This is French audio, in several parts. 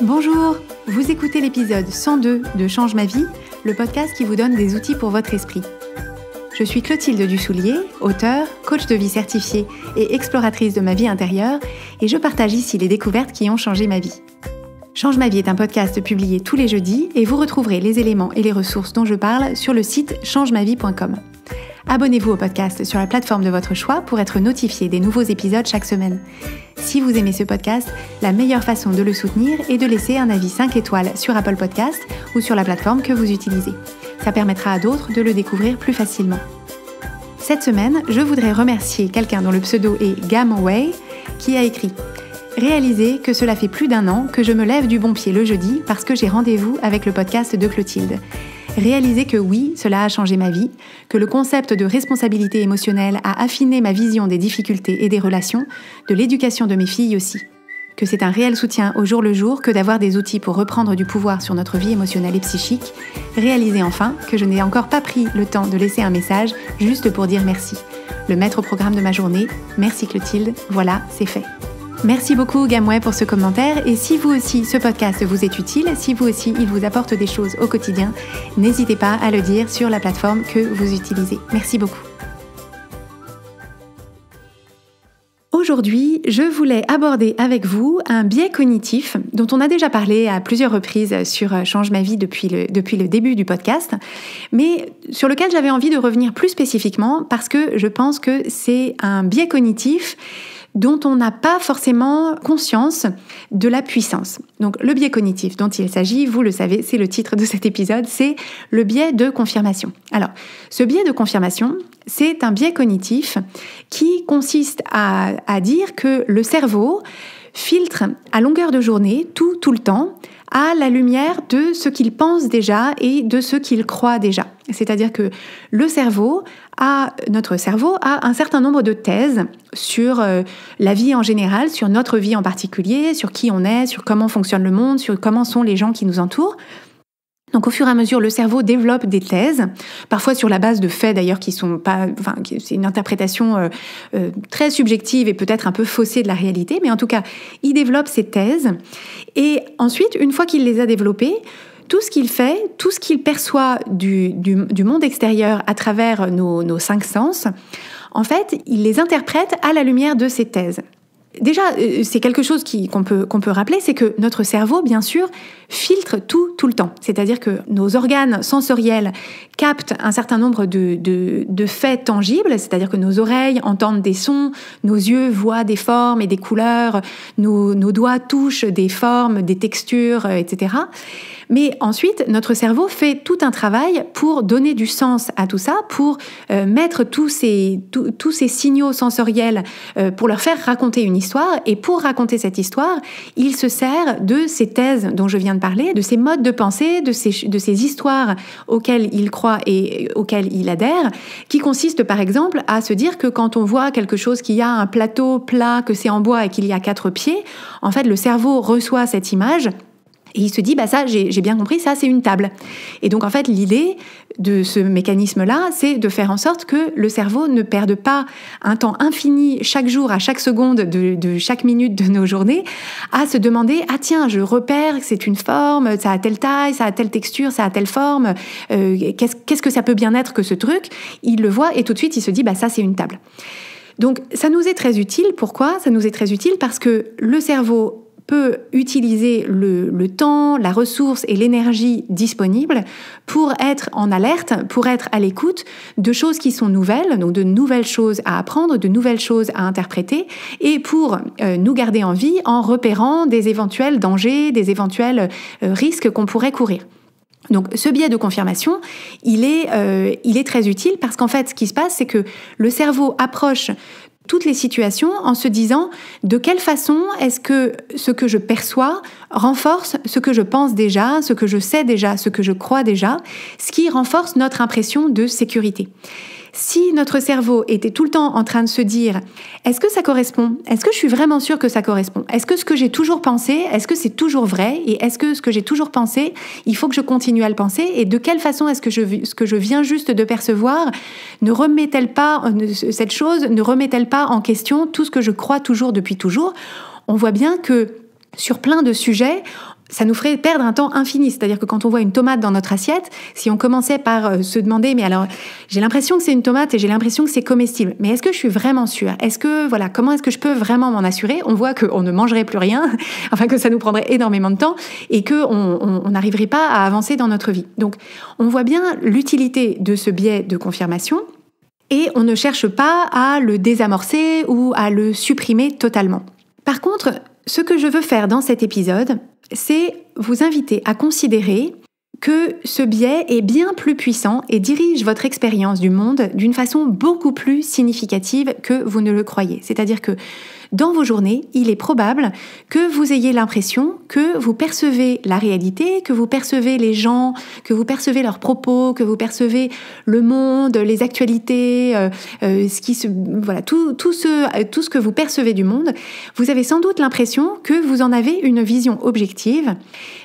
Bonjour, vous écoutez l'épisode 102 de Change ma vie, le podcast qui vous donne des outils pour votre esprit. Je suis Clotilde Dussoulier, auteure, coach de vie certifiée et exploratrice de ma vie intérieure, et je partage ici les découvertes qui ont changé ma vie. Change ma vie est un podcast publié tous les jeudis et vous retrouverez les éléments et les ressources dont je parle sur le site changemavie.com. Abonnez-vous au podcast sur la plateforme de votre choix pour être notifié des nouveaux épisodes chaque semaine. Si vous aimez ce podcast, la meilleure façon de le soutenir est de laisser un avis 5 étoiles sur Apple Podcast ou sur la plateforme que vous utilisez. Ça permettra à d'autres de le découvrir plus facilement. Cette semaine, je voudrais remercier quelqu'un dont le pseudo est Gamway qui a écrit « Réalisez que cela fait plus d'1 an que je me lève du bon pied le jeudi parce que j'ai rendez-vous avec le podcast de Clotilde. Réalisez que oui, cela a changé ma vie, que le concept de responsabilité émotionnelle a affiné ma vision des difficultés et des relations, de l'éducation de mes filles aussi. Que c'est un réel soutien au jour le jour que d'avoir des outils pour reprendre du pouvoir sur notre vie émotionnelle et psychique. Réalisez enfin que je n'ai encore pas pris le temps de laisser un message juste pour dire merci. Le mettre au programme de ma journée, merci Clotilde, voilà, c'est fait. Merci beaucoup Gamway pour ce commentaire et si vous aussi ce podcast vous est utile, si vous aussi il vous apporte des choses au quotidien, n'hésitez pas à le dire sur la plateforme que vous utilisez. Merci beaucoup. Aujourd'hui, je voulais aborder avec vous un biais cognitif dont on a déjà parlé à plusieurs reprises sur Change ma vie depuis le début du podcast, mais sur lequel j'avais envie de revenir plus spécifiquement parce que je pense que c'est un biais cognitif dont on n'a pas forcément conscience de la puissance. Donc le biais cognitif dont il s'agit, vous le savez, c'est le titre de cet épisode, c'est le biais de confirmation. Alors, ce biais de confirmation, c'est un biais cognitif qui consiste à dire que le cerveau filtre à longueur de journée, tout le temps, à la lumière de ce qu'il pense déjà et de ce qu'il croit déjà. C'est-à-dire que notre cerveau a un certain nombre de thèses sur la vie en général, sur notre vie en particulier, sur qui on est, sur comment fonctionne le monde, sur comment sont les gens qui nous entourent. Donc au fur et à mesure, le cerveau développe des thèses, parfois sur la base de faits d'ailleurs qui sont pas, c'est une interprétation très subjective et peut-être un peu faussée de la réalité, mais en tout cas, il développe ces thèses et ensuite, une fois qu'il les a développées, tout ce qu'il fait, tout ce qu'il perçoit du monde extérieur à travers nos 5 sens, en fait, il les interprète à la lumière de ces thèses. Déjà, c'est quelque chose qu'on peut rappeler, c'est que notre cerveau, bien sûr, filtre tout le temps. C'est-à-dire que nos organes sensoriels captent un certain nombre de faits tangibles, c'est-à-dire que nos oreilles entendent des sons, nos yeux voient des formes et des couleurs, nos doigts touchent des formes, des textures, etc. Mais ensuite, notre cerveau fait tout un travail pour donner du sens à tout ça, pour mettre tous ces signaux sensoriels, pour leur faire raconter une histoire. Et pour raconter cette histoire, il se sert de ces thèses dont je viens de parler, de ces modes de pensée, de ces histoires auxquelles il croit et auxquelles il adhère, qui consistent par exemple à se dire que quand on voit quelque chose qui a un plateau plat, que c'est en bois et qu'il y a 4 pieds, en fait le cerveau reçoit cette image et il se dit, ça, j'ai bien compris, ça, c'est une table. Et donc, en fait, l'idée de ce mécanisme-là, c'est de faire en sorte que le cerveau ne perde pas un temps infini, chaque jour, à chaque seconde de chaque minute de nos journées, à se demander, tiens, je repère que c'est une forme, ça a telle taille, ça a telle texture, ça a telle forme, qu'est-ce que ça peut bien être que ce truc ? Il le voit et tout de suite, il se dit, ça, c'est une table. Donc, ça nous est très utile. Pourquoi ? Ça nous est très utile parce que le cerveau peut utiliser le temps, la ressource et l'énergie disponible pour être en alerte, pour être à l'écoute de choses qui sont nouvelles, donc de nouvelles choses à apprendre, de nouvelles choses à interpréter, et pour nous garder en vie en repérant des éventuels dangers, des éventuels risques qu'on pourrait courir. Donc ce biais de confirmation, il est très utile parce qu'en fait, ce qui se passe, c'est que le cerveau approche toutes les situations en se disant de quelle façon est-ce que ce que je perçois renforce ce que je pense déjà, ce que je sais déjà, ce que je crois déjà, ce qui renforce notre impression de sécurité. Si notre cerveau était tout le temps en train de se dire « Est-ce que ça correspond ? Est-ce que je suis vraiment sûre que ça correspond ? Est-ce que ce que j'ai toujours pensé, est-ce que c'est toujours vrai ? Et est-ce que ce que j'ai toujours pensé, il faut que je continue à le penser ? Et de quelle façon est-ce que ce que je viens juste de percevoir cette chose ne remet-elle pas en question tout ce que je crois toujours depuis toujours ? On voit bien que sur plein de sujets, ça nous ferait perdre un temps infini. C'est-à-dire que quand on voit une tomate dans notre assiette, si on commençait par se demander, mais alors, j'ai l'impression que c'est une tomate et j'ai l'impression que c'est comestible. Mais est-ce que je suis vraiment sûre ? Comment est-ce que je peux vraiment m'en assurer ? On voit qu'on ne mangerait plus rien, enfin que ça nous prendrait énormément de temps et qu'on n'arriverait pas à avancer dans notre vie. Donc, on voit bien l'utilité de ce biais de confirmation et on ne cherche pas à le désamorcer ou à le supprimer totalement. Par contre, ce que je veux faire dans cet épisode, c'est vous inviter à considérer que ce biais est bien plus puissant et dirige votre expérience du monde d'une façon beaucoup plus significative que vous ne le croyez. C'est-à-dire que dans vos journées, il est probable que vous ayez l'impression que vous percevez la réalité, que vous percevez les gens, que vous percevez leurs propos, que vous percevez le monde, les actualités, tout ce que vous percevez du monde. Vous avez sans doute l'impression que vous en avez une vision objective,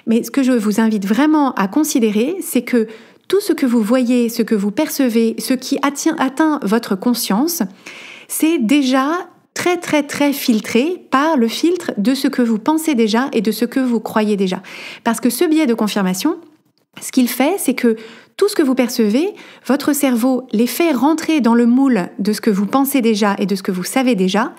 mais ce que je vous invite vraiment à considérer, c'est que tout ce que vous voyez, ce que vous percevez, ce qui atteint votre conscience, c'est déjà très très très filtré par le filtre de ce que vous pensez déjà et de ce que vous croyez déjà. Parce que ce biais de confirmation, ce qu'il fait, c'est que tout ce que vous percevez, votre cerveau les fait rentrer dans le moule de ce que vous pensez déjà et de ce que vous savez déjà.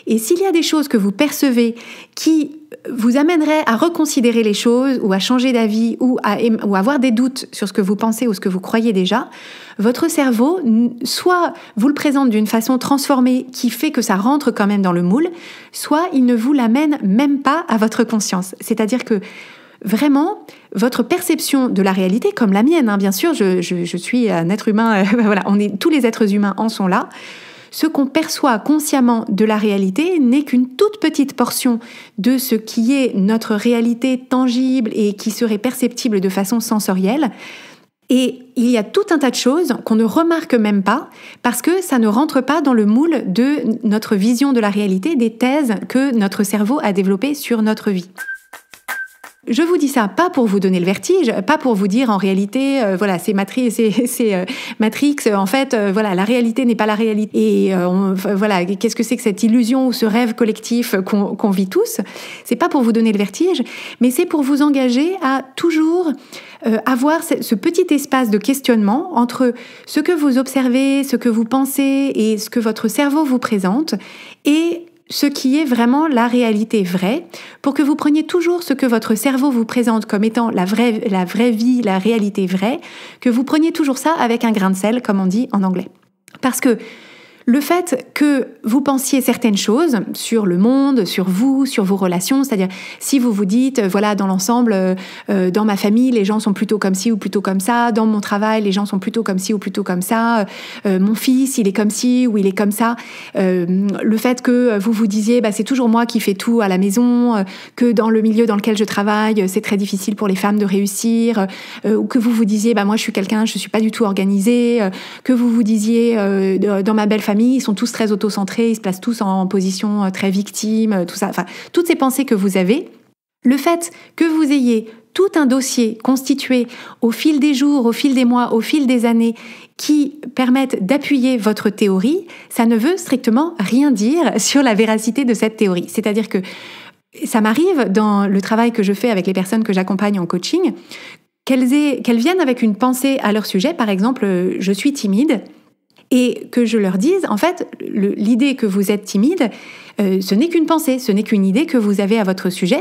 Et s'il y a des choses que vous percevez qui vous amèneraient à reconsidérer les choses ou à changer d'avis ou à avoir des doutes sur ce que vous pensez ou ce que vous croyez déjà, votre cerveau, soit vous le présente d'une façon transformée qui fait que ça rentre quand même dans le moule, soit il ne vous l'amène même pas à votre conscience. C'est-à-dire que vraiment, votre perception de la réalité, comme la mienne, bien sûr, je suis un être humain, tous les êtres humains en sont là. Ce qu'on perçoit consciemment de la réalité n'est qu'une toute petite portion de ce qui est notre réalité tangible et qui serait perceptible de façon sensorielle. Et il y a tout un tas de choses qu'on ne remarque même pas parce que ça ne rentre pas dans le moule de notre vision de la réalité, des thèses que notre cerveau a développées sur notre vie. Je vous dis ça pas pour vous donner le vertige, pas pour vous dire en réalité, c'est Matrix, en fait, la réalité n'est pas la réalité. Et qu'est-ce que c'est que cette illusion ou ce rêve collectif qu'on vit tous ? C'est pas pour vous donner le vertige, mais c'est pour vous engager à toujours avoir ce petit espace de questionnement entre ce que vous observez, ce que vous pensez et ce que votre cerveau vous présente et ce qui est vraiment la réalité vraie, pour que vous preniez toujours ce que votre cerveau vous présente comme étant la vraie vie, la réalité vraie, que vous preniez toujours ça avec un grain de sel, comme on dit en anglais. Parce que le fait que vous pensiez certaines choses sur le monde, sur vous, sur vos relations, c'est-à-dire si vous vous dites, dans l'ensemble, dans ma famille, les gens sont plutôt comme ci ou plutôt comme ça, dans mon travail, les gens sont plutôt comme ci ou plutôt comme ça, mon fils, il est comme ci ou il est comme ça, le fait que vous vous disiez, c'est toujours moi qui fais tout à la maison, que dans le milieu dans lequel je travaille, c'est très difficile pour les femmes de réussir, ou que vous vous disiez, moi je suis pas du tout organisée, que vous vous disiez, dans ma belle famille, ils sont tous très autocentrés, ils se placent tous en position très victime, tout ça. Enfin, toutes ces pensées que vous avez, le fait que vous ayez tout un dossier constitué au fil des jours, au fil des mois, au fil des années, qui permettent d'appuyer votre théorie, ça ne veut strictement rien dire sur la véracité de cette théorie. C'est-à-dire que ça m'arrive dans le travail que je fais avec les personnes que j'accompagne en coaching, qu'elles viennent avec une pensée à leur sujet, par exemple, je suis timide, et que je leur dise, en fait, l'idée que vous êtes timide, ce n'est qu'une pensée, ce n'est qu'une idée que vous avez à votre sujet.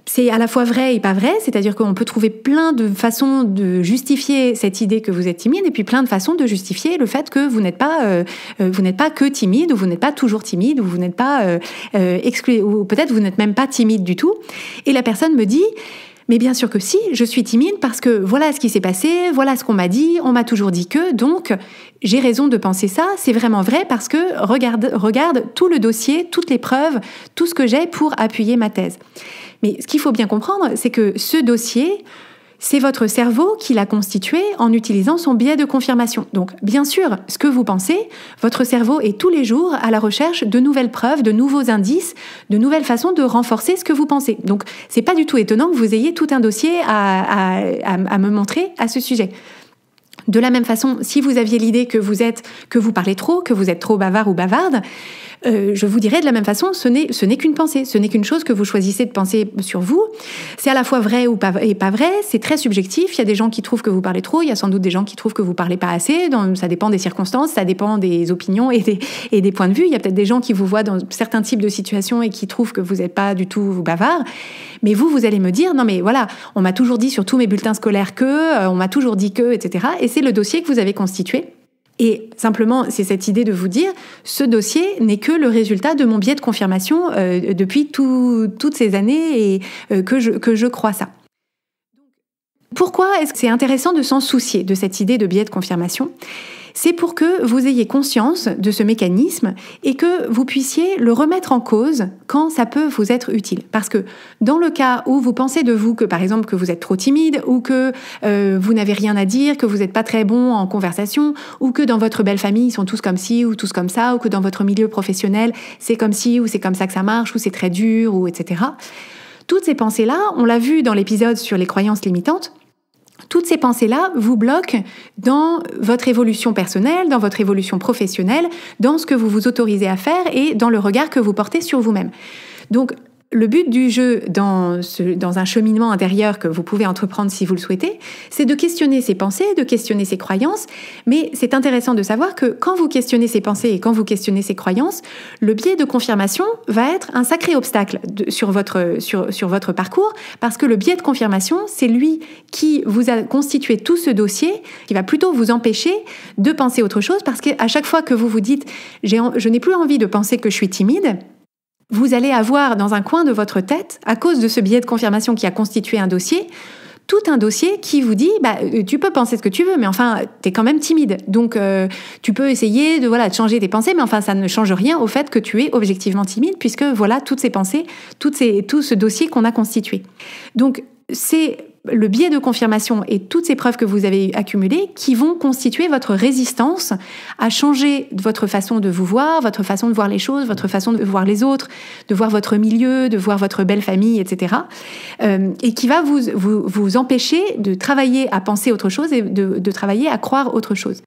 C'est à la fois vrai et pas vrai, c'est-à-dire qu'on peut trouver plein de façons de justifier cette idée que vous êtes timide, et puis plein de façons de justifier le fait que vous n'êtes pas que timide, ou vous n'êtes pas toujours timide, ou vous n'êtes pas exclu, ou peut-être vous n'êtes même pas timide du tout. Et la personne me dit, mais bien sûr que si, je suis timide parce que voilà ce qui s'est passé, voilà ce qu'on m'a dit, on m'a toujours dit que, donc j'ai raison de penser ça, c'est vraiment vrai parce que regarde tout le dossier, toutes les preuves, tout ce que j'ai pour appuyer ma thèse. Mais ce qu'il faut bien comprendre, c'est que ce dossier, c'est votre cerveau qui l'a constitué en utilisant son biais de confirmation. Donc, bien sûr, ce que vous pensez, votre cerveau est tous les jours à la recherche de nouvelles preuves, de nouveaux indices, de nouvelles façons de renforcer ce que vous pensez. Donc, c'est pas du tout étonnant que vous ayez tout un dossier à me montrer à ce sujet. De la même façon, si vous aviez l'idée que vous parlez trop, que vous êtes trop bavard ou bavarde, je vous dirais de la même façon, ce n'est qu'une pensée, ce n'est qu'une chose que vous choisissez de penser sur vous. C'est à la fois vrai ou pas, et pas vrai, c'est très subjectif. Il y a des gens qui trouvent que vous parlez trop, il y a sans doute des gens qui trouvent que vous parlez pas assez. Ça dépend des circonstances, ça dépend des opinions et des points de vue. Il y a peut-être des gens qui vous voient dans certains types de situations et qui trouvent que vous n'êtes pas du tout bavard. Mais vous allez me dire, non mais voilà, on m'a toujours dit sur tous mes bulletins scolaires on m'a toujours dit que, etc. Et c'est le dossier que vous avez constitué. Et simplement, c'est cette idée de vous dire, ce dossier n'est que le résultat de mon biais de confirmation depuis toutes ces années et que je crois ça. Pourquoi est-ce que c'est intéressant de s'en soucier de cette idée de biais de confirmation ? C'est pour que vous ayez conscience de ce mécanisme et que vous puissiez le remettre en cause quand ça peut vous être utile. Parce que dans le cas où vous pensez de vous que, par exemple, que vous êtes trop timide ou que vous n'avez rien à dire, que vous n'êtes pas très bon en conversation ou que dans votre belle famille, ils sont tous comme ci ou tous comme ça ou que dans votre milieu professionnel, c'est comme ci ou c'est comme ça que ça marche ou c'est très dur ou etc. Toutes ces pensées-là, on l'a vu dans l'épisode sur les croyances limitantes, toutes ces pensées-là vous bloquent dans votre évolution personnelle, dans votre évolution professionnelle, dans ce que vous vous autorisez à faire et dans le regard que vous portez sur vous-même. Donc, le but du jeu dans un cheminement intérieur que vous pouvez entreprendre si vous le souhaitez, c'est de questionner ces pensées, de questionner ces croyances, mais c'est intéressant de savoir que quand vous questionnez ces pensées et quand vous questionnez ces croyances, le biais de confirmation va être un sacré obstacle sur votre parcours, parce que le biais de confirmation, c'est lui qui vous a constitué tout ce dossier, qui va plutôt vous empêcher de penser autre chose, parce qu'à chaque fois que vous vous dites « je n'ai plus envie de penser que je suis timide », vous allez avoir dans un coin de votre tête, à cause de ce biais de confirmation qui a constitué un dossier, tout un dossier qui vous dit tu peux penser ce que tu veux, mais enfin, t'es quand même timide. Donc, tu peux essayer de changer tes pensées, mais enfin, ça ne change rien au fait que tu es objectivement timide, puisque voilà toutes ces pensées, tout ce dossier qu'on a constitué. Donc, c'est le biais de confirmation et toutes ces preuves que vous avez accumulées qui vont constituer votre résistance à changer votre façon de vous voir, votre façon de voir les choses, votre façon de voir les autres, de voir votre milieu, de voir votre belle famille, etc. Et qui va vous empêcher de travailler à penser autre chose et de travailler à croire autre chose.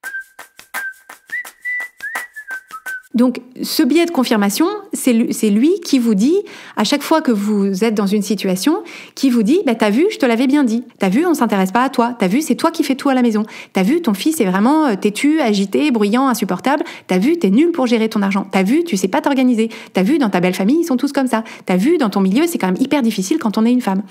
Donc, ce biais de confirmation, c'est lui qui vous dit, à chaque fois que vous êtes dans une situation, qui vous dit, t'as vu, je te l'avais bien dit. T'as vu, on s'intéresse pas à toi. T'as vu, c'est toi qui fais tout à la maison. T'as vu, ton fils est vraiment têtu, agité, bruyant, insupportable. T'as vu, t'es nul pour gérer ton argent. T'as vu, tu sais pas t'organiser. T'as vu, dans ta belle famille, ils sont tous comme ça. T'as vu, dans ton milieu, c'est quand même hyper difficile quand on est une femme.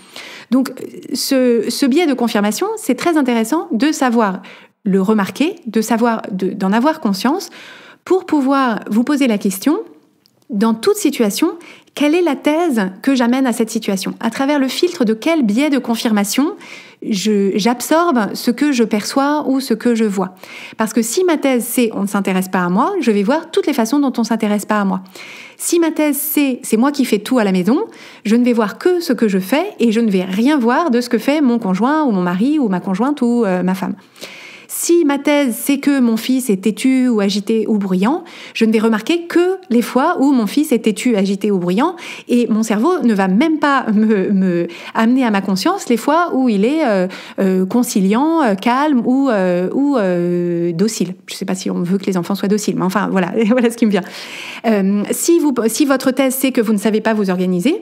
Donc, ce biais de confirmation, c'est très intéressant de savoir le remarquer, d'en avoir conscience, pour pouvoir vous poser la question, dans toute situation, quelle est la thèse que j'amène à cette situation ? À travers le filtre de quel biais de confirmation j'absorbe ce que je perçois ou ce que je vois. Parce que si ma thèse c'est « on ne s'intéresse pas à moi », je vais voir toutes les façons dont on ne s'intéresse pas à moi. Si ma thèse c'est moi qui fais tout à la maison, je ne vais voir que ce que je fais et je ne vais rien voir de ce que fait mon conjoint ou mon mari ou ma conjointe ou ma femme. Si ma thèse, c'est que mon fils est têtu ou agité ou bruyant, je ne vais remarquer que les fois où mon fils est têtu, agité ou bruyant, et mon cerveau ne va même pas me amener à ma conscience les fois où il est conciliant, calme ou docile. Je ne sais pas si on veut que les enfants soient dociles, mais enfin, voilà ce qui me vient. Si votre thèse, c'est que vous ne savez pas vous organiser,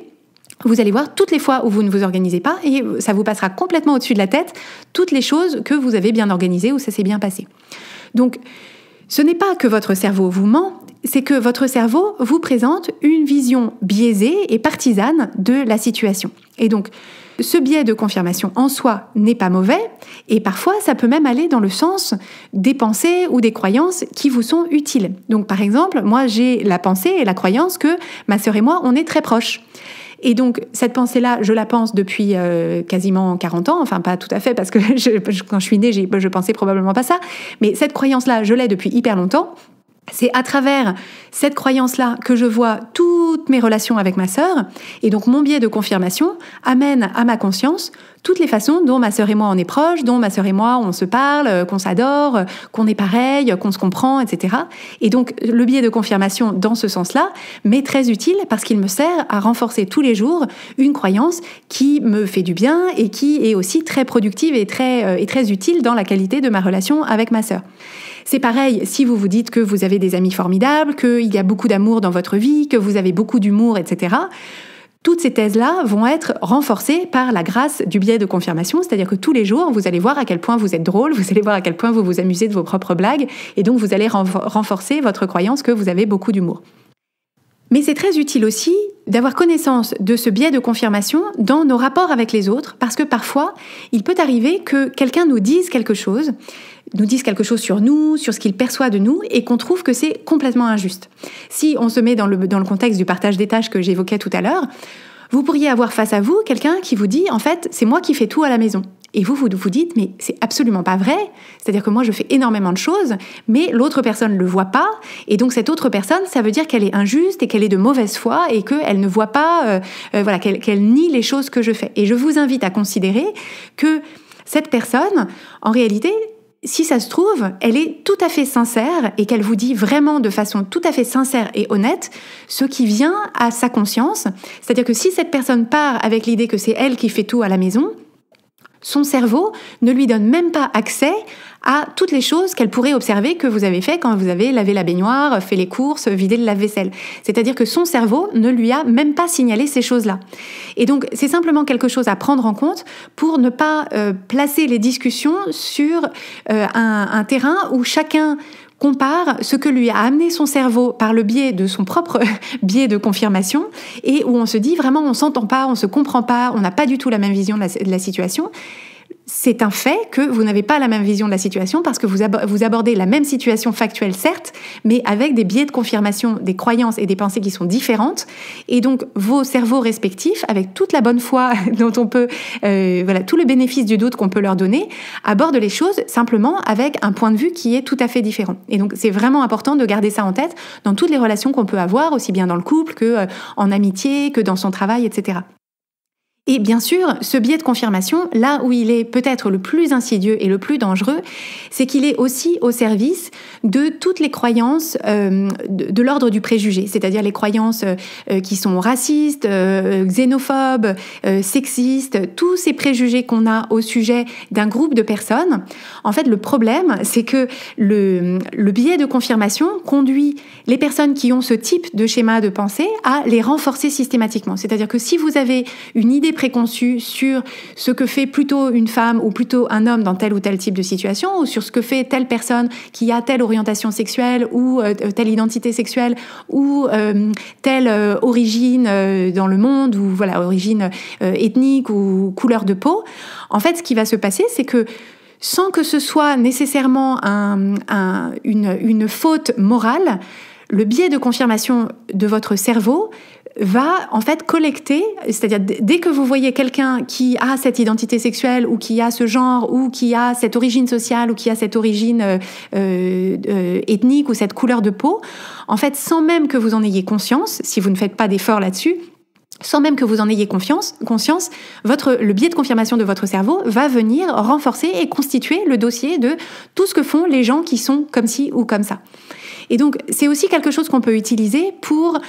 vous allez voir toutes les fois où vous ne vous organisez pas et ça vous passera complètement au-dessus de la tête toutes les choses que vous avez bien organisées ou ça s'est bien passé. Donc, ce n'est pas que votre cerveau vous ment, c'est que votre cerveau vous présente une vision biaisée et partisane de la situation. Et donc, ce biais de confirmation en soi n'est pas mauvais et parfois ça peut même aller dans le sens des pensées ou des croyances qui vous sont utiles. Donc, par exemple, moi j'ai la pensée et la croyance que ma sœur et moi, on est très proches. Et donc, cette pensée-là, je la pense depuis quasiment 40 ans, enfin pas tout à fait, parce que quand je suis née, je pensais probablement pas ça, mais cette croyance-là, je l'ai depuis hyper longtemps. C'est à travers cette croyance-là que je vois toutes mes relations avec ma sœur, et donc mon biais de confirmation amène à ma conscience toutes les façons dont ma sœur et moi on est proches, dont ma sœur et moi on se parle, qu'on s'adore, qu'on est pareil, qu'on se comprend, etc. Et donc le biais de confirmation dans ce sens-là m'est très utile parce qu'il me sert à renforcer tous les jours une croyance qui me fait du bien et qui est aussi très productive et très utile dans la qualité de ma relation avec ma sœur. C'est pareil si vous vous dites que vous avez des amis formidables, qu'il y a beaucoup d'amour dans votre vie, que vous avez beaucoup d'humour, etc. Toutes ces thèses-là vont être renforcées par la grâce du biais de confirmation, c'est-à-dire que tous les jours, vous allez voir à quel point vous êtes drôle, vous allez voir à quel point vous vous amusez de vos propres blagues, et donc vous allez renforcer votre croyance que vous avez beaucoup d'humour. Mais c'est très utile aussi d'avoir connaissance de ce biais de confirmation dans nos rapports avec les autres, parce que parfois, il peut arriver que quelqu'un nous dise quelque chose sur nous, sur ce qu'il perçoit de nous, et qu'on trouve que c'est complètement injuste. Si on se met dans le contexte du partage des tâches que j'évoquais tout à l'heure, vous pourriez avoir face à vous quelqu'un qui vous dit « En fait, c'est moi qui fais tout à la maison ». Et vous vous dites « Mais c'est absolument pas vrai. C'est-à-dire que moi, je fais énormément de choses, mais l'autre personne ne le voit pas. Et donc, cette autre personne, ça veut dire qu'elle est injuste et qu'elle est de mauvaise foi et qu'elle ne voit pas, qu'elle nie les choses que je fais. » Et je vous invite à considérer que cette personne, en réalité, si ça se trouve, elle est tout à fait sincère et qu'elle vous dit vraiment de façon tout à fait sincère et honnête ce qui vient à sa conscience. C'est-à-dire que si cette personne part avec l'idée que c'est elle qui fait tout à la maison, son cerveau ne lui donne même pas accès à toutes les choses qu'elle pourrait observer que vous avez fait quand vous avez lavé la baignoire, fait les courses, vidé le lave-vaisselle. C'est-à-dire que son cerveau ne lui a même pas signalé ces choses-là. Et donc, c'est simplement quelque chose à prendre en compte pour ne pas placer les discussions sur un terrain où chacun compare ce que lui a amené son cerveau par le biais de son propre biais de confirmation et où on se dit vraiment on s'entend pas, on se comprend pas, on n'a pas du tout la même vision de la situation. C'est un fait que vous n'avez pas la même vision de la situation parce que vous abordez la même situation factuelle, certes, mais avec des biais de confirmation, des croyances et des pensées qui sont différentes. Et donc, vos cerveaux respectifs, avec toute la bonne foi dont on peut, tout le bénéfice du doute qu'on peut leur donner, abordent les choses simplement avec un point de vue qui est tout à fait différent. Et donc, c'est vraiment important de garder ça en tête dans toutes les relations qu'on peut avoir, aussi bien dans le couple que en amitié, que dans son travail, etc. Et bien sûr, ce biais de confirmation, là où il est peut-être le plus insidieux et le plus dangereux, c'est qu'il est aussi au service de toutes les croyances de l'ordre du préjugé, c'est-à-dire les croyances qui sont racistes, xénophobes, sexistes, tous ces préjugés qu'on a au sujet d'un groupe de personnes. En fait, le problème, c'est que le biais de confirmation conduit les personnes qui ont ce type de schéma de pensée à les renforcer systématiquement. C'est-à-dire que si vous avez une idée préconçue sur ce que fait plutôt une femme ou plutôt un homme dans tel ou tel type de situation, ou sur ce que fait telle personne qui a telle orientation sexuelle ou telle identité sexuelle ou telle origine dans le monde, ou origine ethnique ou couleur de peau, en fait, ce qui va se passer, c'est que sans que ce soit nécessairement une faute morale, le biais de confirmation de votre cerveau va en fait collecter, c'est-à-dire dès que vous voyez quelqu'un qui a cette identité sexuelle ou qui a ce genre ou qui a cette origine sociale ou qui a cette origine ethnique ou cette couleur de peau, en fait sans même que vous en ayez conscience, si vous ne faites pas d'effort là-dessus, sans même que vous en ayez conscience, le biais de confirmation de votre cerveau va venir renforcer et constituer le dossier de tout ce que font les gens qui sont comme ci ou comme ça. Et donc, c'est aussi quelque chose qu'on peut utiliser pour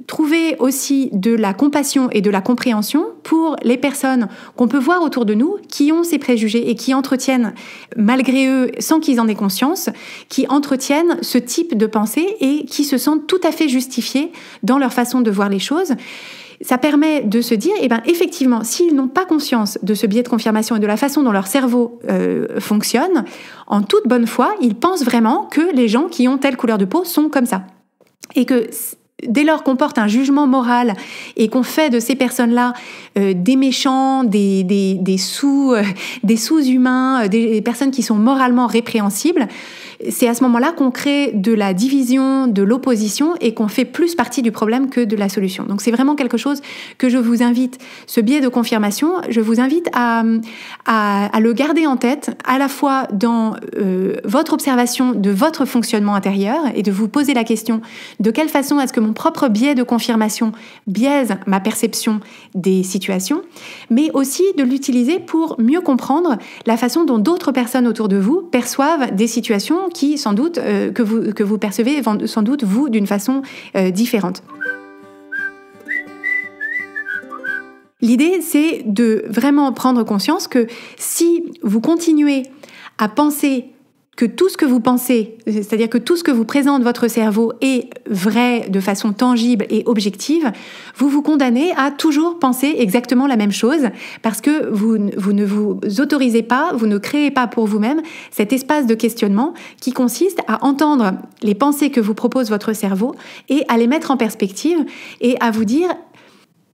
trouver aussi de la compassion et de la compréhension pour les personnes qu'on peut voir autour de nous qui ont ces préjugés et qui entretiennent, malgré eux, sans qu'ils en aient conscience, qui entretiennent ce type de pensée et qui se sentent tout à fait justifiés dans leur façon de voir les choses. Ça permet de se dire, effectivement, s'ils n'ont pas conscience de ce biais de confirmation et de la façon dont leur cerveau fonctionne, en toute bonne foi, ils pensent vraiment que les gens qui ont telle couleur de peau sont comme ça. Et que dès lors qu'on porte un jugement moral et qu'on fait de ces personnes-là des méchants, des sous-humains, des personnes qui sont moralement répréhensibles, c'est à ce moment-là qu'on crée de la division, de l'opposition et qu'on fait plus partie du problème que de la solution. Donc c'est vraiment quelque chose que je vous invite, ce biais de confirmation, je vous invite à le garder en tête, à la fois dans votre observation de votre fonctionnement intérieur et de vous poser la question de quelle façon est-ce que mon propre biais de confirmation biaise ma perception des situations, mais aussi de l'utiliser pour mieux comprendre la façon dont d'autres personnes autour de vous perçoivent des situations qui, sans doute, que vous percevez sans doute, vous, d'une façon différente. L'idée, c'est de vraiment prendre conscience que si vous continuez à penser que tout ce que vous pensez, c'est-à-dire que tout ce que vous présente votre cerveau est vrai de façon tangible et objective, vous vous condamnez à toujours penser exactement la même chose parce que vous ne vous autorisez pas, vous ne créez pas pour vous-même cet espace de questionnement qui consiste à entendre les pensées que vous propose votre cerveau et à les mettre en perspective et à vous dire: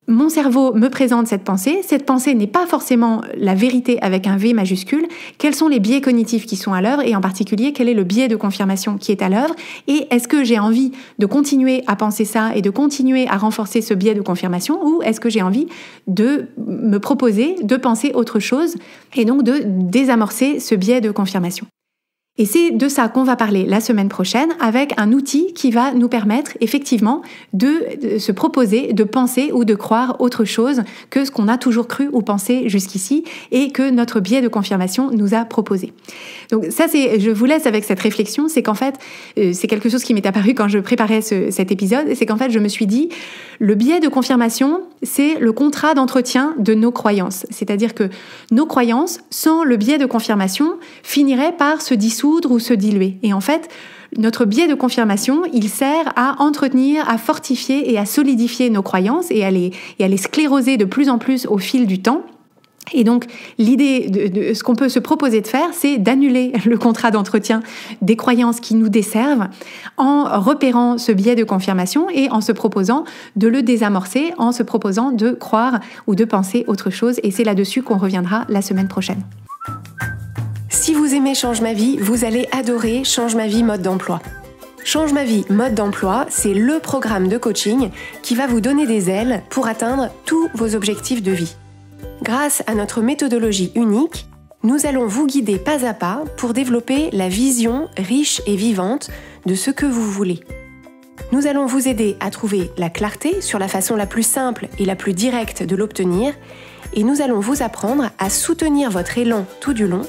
mon cerveau me présente cette pensée n'est pas forcément la vérité avec un V majuscule, quels sont les biais cognitifs qui sont à l'œuvre et en particulier quel est le biais de confirmation qui est à l'œuvre et est-ce que j'ai envie de continuer à penser ça et de continuer à renforcer ce biais de confirmation ou est-ce que j'ai envie de me proposer de penser autre chose et donc de désamorcer ce biais de confirmation. Et c'est de ça qu'on va parler la semaine prochaine avec un outil qui va nous permettre effectivement de se proposer, de penser ou de croire autre chose que ce qu'on a toujours cru ou pensé jusqu'ici et que notre biais de confirmation nous a proposé. Donc ça, je vous laisse avec cette réflexion, c'est qu'en fait, c'est quelque chose qui m'est apparu quand je préparais cet épisode, c'est qu'en fait, je me suis dit, le biais de confirmation, c'est le contrat d'entretien de nos croyances. C'est-à-dire que nos croyances, sans le biais de confirmation, finiraient par se dissoudre ou se diluer. Et en fait, notre biais de confirmation, il sert à entretenir, à fortifier et à solidifier nos croyances et à les scléroser de plus en plus au fil du temps. Et donc, l'idée de ce qu'on peut se proposer de faire, c'est d'annuler le contrat d'entretien des croyances qui nous desservent en repérant ce biais de confirmation et en se proposant de le désamorcer, en se proposant de croire ou de penser autre chose. Et c'est là-dessus qu'on reviendra la semaine prochaine. Si vous aimez Change ma vie, vous allez adorer Change ma vie mode d'emploi. Change ma vie mode d'emploi, c'est le programme de coaching qui va vous donner des ailes pour atteindre tous vos objectifs de vie. Grâce à notre méthodologie unique, nous allons vous guider pas à pas pour développer la vision riche et vivante de ce que vous voulez. Nous allons vous aider à trouver la clarté sur la façon la plus simple et la plus directe de l'obtenir et nous allons vous apprendre à soutenir votre élan tout du long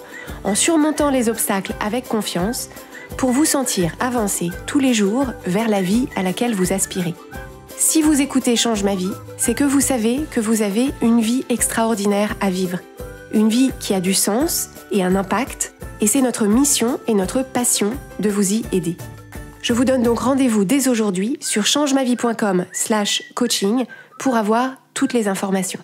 en surmontant les obstacles avec confiance pour vous sentir avancer tous les jours vers la vie à laquelle vous aspirez. Si vous écoutez Change ma vie, c'est que vous savez que vous avez une vie extraordinaire à vivre. Une vie qui a du sens et un impact, et c'est notre mission et notre passion de vous y aider. Je vous donne donc rendez-vous dès aujourd'hui sur changemavie.com/coaching pour avoir toutes les informations.